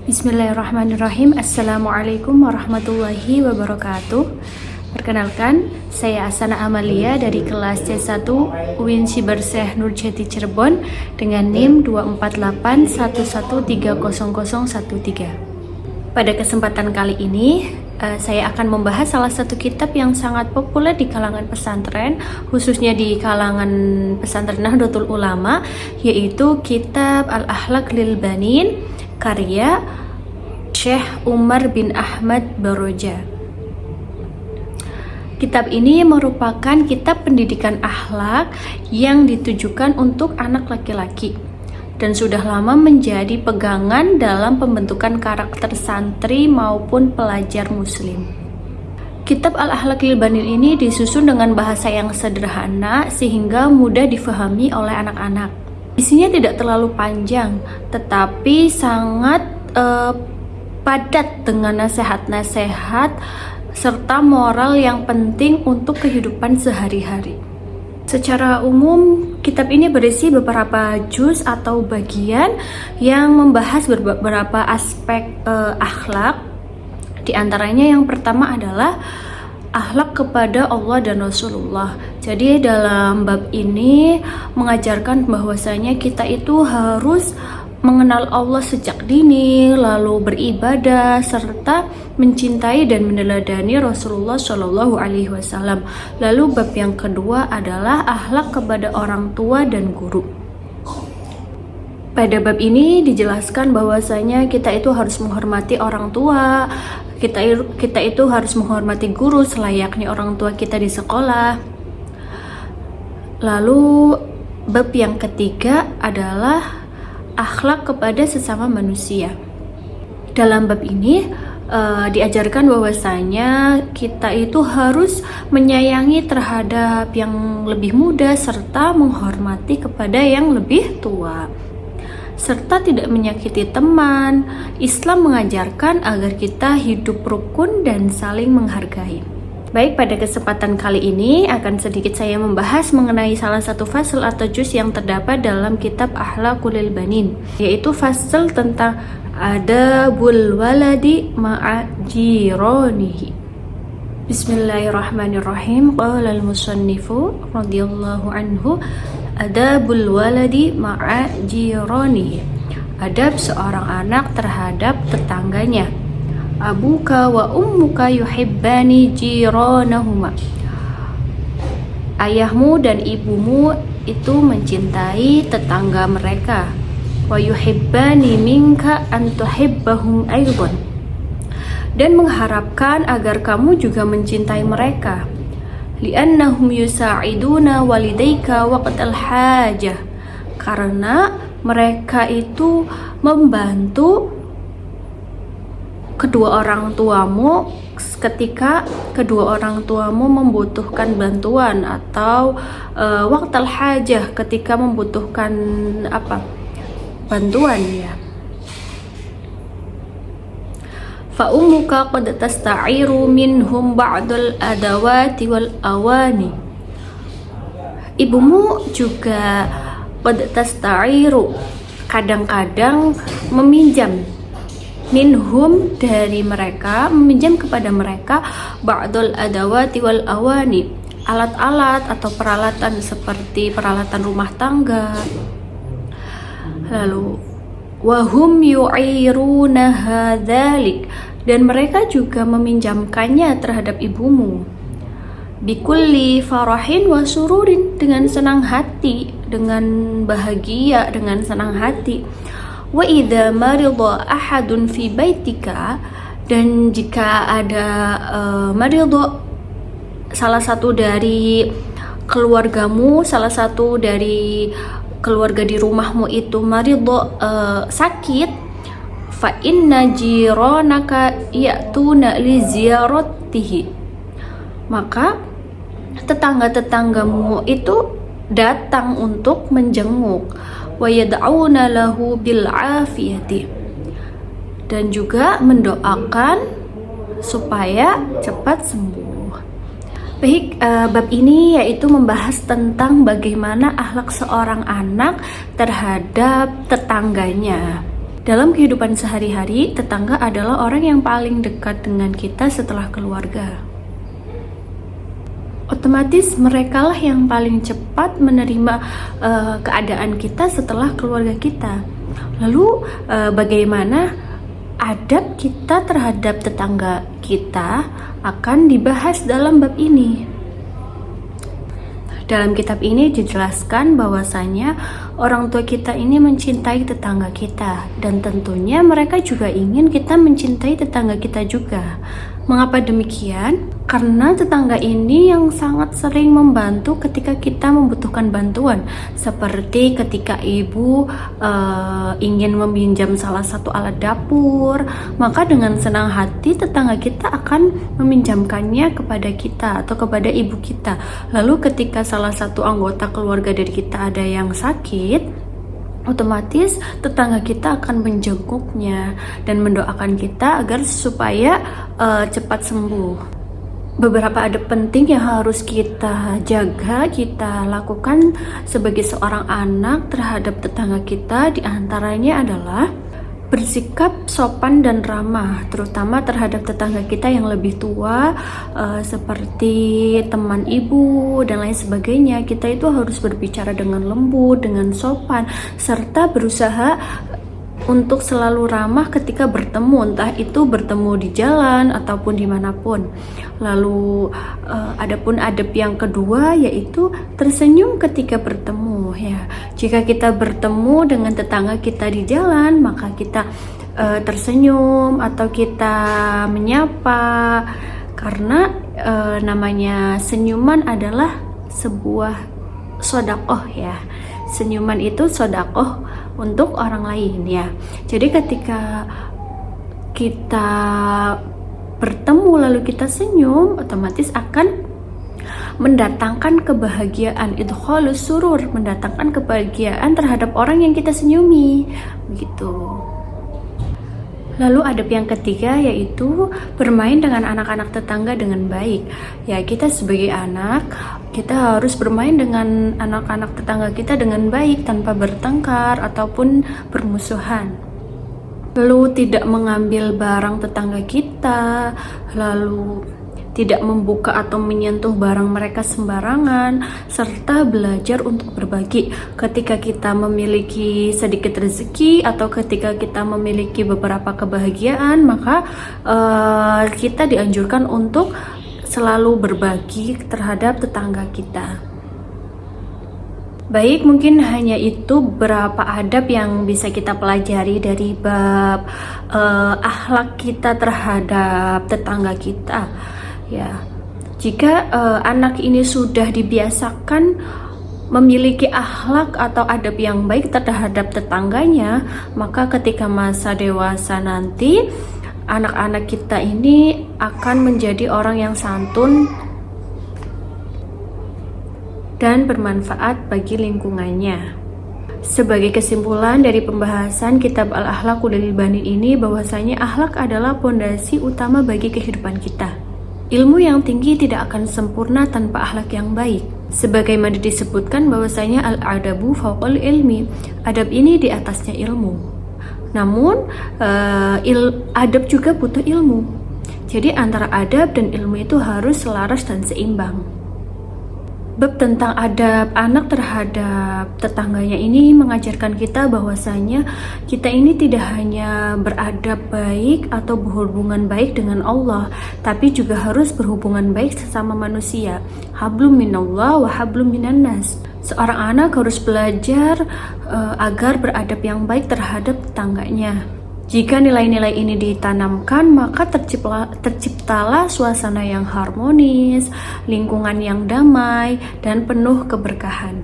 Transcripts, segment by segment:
Bismillahirrahmanirrahim. Assalamualaikum warahmatullahi wabarakatuh. Perkenalkan, saya Asana Amalia dari kelas C1 UIN Sybersyekh Nurjati Cirebon dengan NIM 24881130013. Pada kesempatan kali ini, saya akan membahas salah satu kitab yang sangat populer di kalangan pesantren, khususnya di kalangan pesantren Nahdlatul Ulama, yaitu kitab Al-Akhlaq lil Banin karya Syekh Umar bin Ahmad Baroja. Kitab ini merupakan kitab pendidikan akhlak yang ditujukan untuk anak laki-laki dan sudah lama menjadi pegangan dalam pembentukan karakter santri maupun pelajar muslim. Kitab Al-Akhlaq lil Banin ini disusun dengan bahasa yang sederhana sehingga mudah difahami oleh anak-anak. Isinya tidak terlalu panjang, tetapi sangat padat dengan nasihat-nasihat serta moral yang penting untuk kehidupan sehari-hari. Secara umum, kitab ini berisi beberapa juz atau bagian yang membahas beberapa aspek akhlak. Di antaranya yang pertama adalah akhlak kepada Allah dan Rasulullah. Jadi dalam bab ini mengajarkan bahwasanya kita itu harus mengenal Allah sejak dini, lalu beribadah serta mencintai dan meneladani Rasulullah Shallallahu Alaihi Wasallam. Lalu bab yang kedua adalah akhlak kepada orang tua dan guru. Pada bab ini dijelaskan bahwasanya kita itu harus menghormati orang tua, kita itu harus menghormati guru selayaknya orang tua kita di sekolah. Lalu bab yang ketiga adalah akhlak kepada sesama manusia. Dalam bab ini diajarkan bahwasanya kita itu harus menyayangi terhadap yang lebih muda serta menghormati kepada yang lebih tua, serta tidak menyakiti teman. Islam mengajarkan agar kita hidup rukun dan saling menghargai. Baik, pada kesempatan kali ini akan sedikit saya membahas mengenai salah satu fasal atau juz yang terdapat dalam kitab Akhlaqul lil Banin, yaitu fasal tentang adabul waladi ma'a jiranihi. Bismillahirrahmanirrahim. Qala al-musannifu radhiyallahu anhu, adabul waladi ma'a jiranihi. Adab seorang anak terhadap tetangganya. Abuka wa ummuka yuhibbani jiranahuma. Ayahmu dan ibumu itu mencintai tetangga mereka. Wa yuhibbani minka an tuhibbahum aidan. Dan mengharapkan agar kamu juga mencintai mereka. Li'annahum yusa'iduna walidayka waqtal hajah. Karena mereka itu membantu kedua orang tuamu ketika kedua orang tuamu membutuhkan bantuan atau waqtal hajah, ketika membutuhkan bantuan ya. Fa ummuka qad tasta'iru minhum ba'dal adawati wal awani. Ibumu juga qad tasta'iru, kadang-kadang meminjam, minhum dari mereka, meminjam kepada mereka, ba'dul adawati wal awani, alat-alat atau peralatan seperti peralatan rumah tangga. Lalu wahum yu'iruna hadzalik, dan mereka juga meminjamkannya terhadap ibumu. Bikulli farahin wa sururin, dengan senang hati, dengan bahagia, dengan senang hati. Wa idza marida ahadun fi baitika, dan jika ada marido, salah satu dari keluargamu, salah satu dari keluarga di rumahmu itu marido, sakit, fa inna jiranaka ya'tuna li ziyaratihi, maka tetangga-tetanggamu itu datang untuk menjenguk. Wa yad'una lahu bil afiyati, dan juga mendoakan supaya cepat sembuh. Baik, bab ini yaitu membahas tentang bagaimana akhlak seorang anak terhadap tetangganya. Dalam kehidupan sehari-hari, tetangga adalah orang yang paling dekat dengan kita setelah keluarga. Otomatis merekalah yang paling cepat menerima keadaan kita setelah keluarga kita. Lalu bagaimana adab kita terhadap tetangga kita akan dibahas dalam bab ini. Dalam kitab ini dijelaskan bahwasanya orang tua kita ini mencintai tetangga kita, dan tentunya mereka juga ingin kita mencintai tetangga kita juga. Mengapa demikian? Karena tetangga ini yang sangat sering membantu ketika kita membutuhkan bantuan, seperti ketika ibu ingin meminjam salah satu alat dapur, maka dengan senang hati tetangga kita akan meminjamkannya kepada kita atau kepada ibu kita. Lalu ketika salah satu anggota keluarga dari kita ada yang sakit, otomatis tetangga kita akan menjenguknya dan mendoakan kita agar supaya cepat sembuh. Beberapa adab penting yang harus kita jaga, kita lakukan sebagai seorang anak terhadap tetangga kita, diantaranya adalah bersikap sopan dan ramah, terutama terhadap tetangga kita yang lebih tua, seperti teman ibu dan lain sebagainya. Kita itu harus berbicara dengan lembut, dengan sopan, serta berusaha untuk selalu ramah ketika bertemu, entah itu bertemu di jalan ataupun dimanapun. Lalu adapun adab yang kedua yaitu tersenyum ketika bertemu, ya. Jika kita bertemu dengan tetangga kita di jalan, maka kita tersenyum atau kita menyapa, karena namanya senyuman adalah sebuah sodakoh, ya. Senyuman itu sodakoh untuk orang lain, ya. Jadi ketika kita bertemu lalu kita senyum, otomatis akan mendatangkan kebahagiaan, idkhalus surur, mendatangkan kebahagiaan terhadap orang yang kita senyumi, begitu. Lalu adab yang ketiga yaitu bermain dengan anak-anak tetangga dengan baik. Ya, kita sebagai anak, kita harus bermain dengan anak-anak tetangga kita dengan baik tanpa bertengkar ataupun bermusuhan. Lalu tidak mengambil barang tetangga kita, lalu tidak membuka atau menyentuh barang mereka sembarangan, serta belajar untuk berbagi. Ketika kita memiliki sedikit rezeki atau ketika kita memiliki beberapa kebahagiaan, maka kita dianjurkan untuk selalu berbagi terhadap tetangga kita. Baik, mungkin hanya itu beberapa adab yang bisa kita pelajari dari bab akhlak kita terhadap tetangga kita. Ya, jika anak ini sudah dibiasakan memiliki akhlak atau adab yang baik terhadap tetangganya, maka ketika masa dewasa nanti anak-anak kita ini akan menjadi orang yang santun dan bermanfaat bagi lingkungannya. Sebagai kesimpulan dari pembahasan kitab Al-Akhlaqul Bani ini, bahwasanya akhlak adalah pondasi utama bagi kehidupan kita. Ilmu yang tinggi tidak akan sempurna tanpa akhlak yang baik. Sebagaimana disebutkan bahwasanya al-adabu fawqal ilmi, adab ini di atasnya ilmu. Namun adab juga butuh ilmu. Jadi antara adab dan ilmu itu harus selaras dan seimbang. Bab tentang adab anak terhadap tetangganya ini mengajarkan kita bahwasanya kita ini tidak hanya beradab baik atau berhubungan baik dengan Allah, tapi juga harus berhubungan baik sesama manusia. Hablum minallah wa hablum minan nas. Seorang anak harus belajar agar beradab yang baik terhadap tetangganya. Jika nilai-nilai ini ditanamkan, maka terciptalah suasana yang harmonis, lingkungan yang damai, dan penuh keberkahan.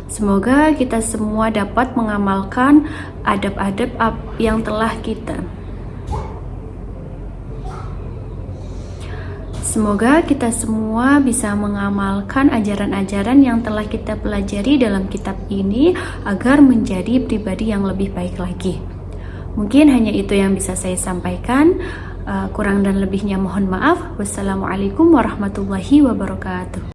Semoga kita semua dapat mengamalkan adab-adab yang telah kita. Semoga kita semua bisa mengamalkan ajaran-ajaran yang telah kita pelajari dalam kitab ini agar menjadi pribadi yang lebih baik lagi. Mungkin hanya itu yang bisa saya sampaikan. Kurang dan lebihnya mohon maaf. Wassalamualaikum warahmatullahi wabarakatuh.